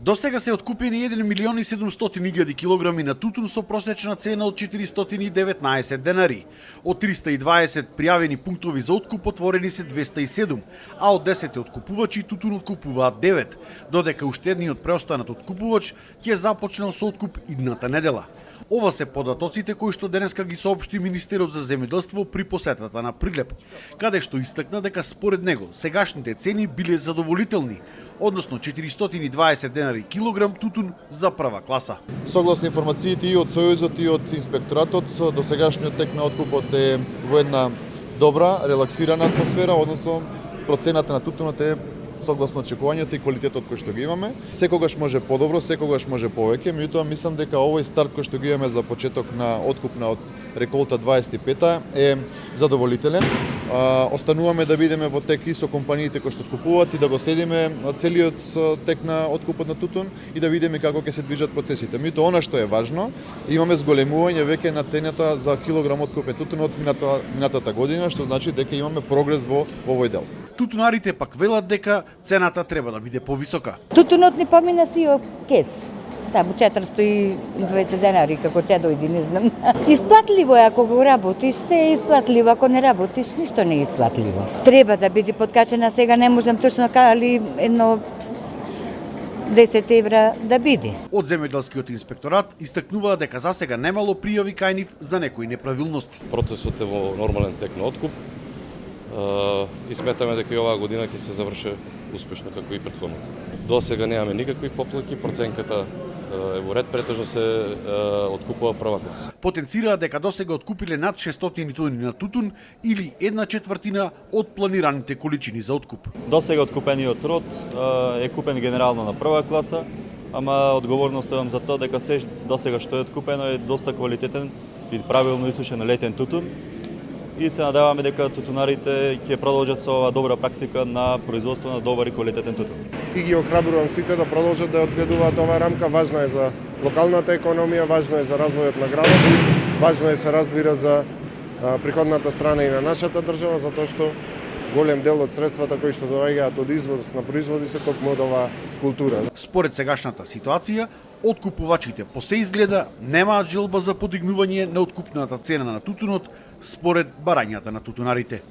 До сега се откупени 1.700.000 килограми на тутун со просечна цена од 419 денари. Од 320 пријавени пунктови за откуп отворени се 207, а од 10 откупувачи тутун откупуваат 9, додека уште едниот преостанат откупувач ќе започнал со откуп идната недела. Ова се податоците кои што денеска ги соопшти Министерот за земјоделство при посетата на Прилеп, каде што истакна дека според него сегашните цени биле задоволителни, односно 420 денари килограм тутун за прва класа. Согласно информациите и од Сојузот и од инспекторатот, досегашниот тек на откупот е во една добра, релаксирана атмосфера, односно процената на тутунот е согласно очекувањето и квалитетот кој што ги имаме. Секогаш може подобро, секогаш може повеќе, меѓутоа мислам дека овој старт кој што ги имаме за почеток на откупна од реколта 25-та е задоволителен. Остануваме да бидеме во тек и со компаниите кои што откупуваат и да го следиме целиот тек на откупот на тутун и да видиме како ќе се движат процесите. Меѓутоа она што е важно, имаме зголемување веќе на цената за килограм откупен тутун од минатата година, што значи дека имаме прогрес во овој дел. Тутунарите пак велат дека цената треба да биде повисока. Тутунот ни помина си од кец. Таму 420 денари, како ќе дојди, не знам. Исплатливо е ако го работиш, се е исплатливо, ако не работиш, ништо не е исплатливо. Треба да биде подкачена, сега не можам точно али едно 10 евра да биде. Од земјоделскиот инспекторат истакнуваа дека засега немало пријави кај нив за некои неправилности. Процесот е во нормален тек на откуп и сметаме дека и оваа година ќе се заврши успешно како и претходната. До сега немаме никакви поплаки, проценката е во ред, претежно се откупува прва класа. Потенцираа дека досега откупиле над 600 тони на тутун или 1/4 од планираните количини за откуп. Досега откупениот род е купен генерално на прва класа, ама одговорно стојам за тоа дека се досега што е откупено е доста квалитетен и правилно исушен летен тутун. И се надеваме дека тутунарите ќе продолжат со оваа добра практика на производство на добар и квалитетен тутун. И ги охрабрувам сите да продолжат да одгледуваат оваа рамка. Важна е за локалната економија, важно е за развојот на градот, важно е се разбира за приходната страна и на нашата држава, затоа што голем дел од средствата кои што доаѓаат од извоз на производи се токму од оваа култура. Според сегашната ситуација, откупувачите по се изгледа немаат желба за подигнување на откупната цена на тутунот според барањата на тутунарите.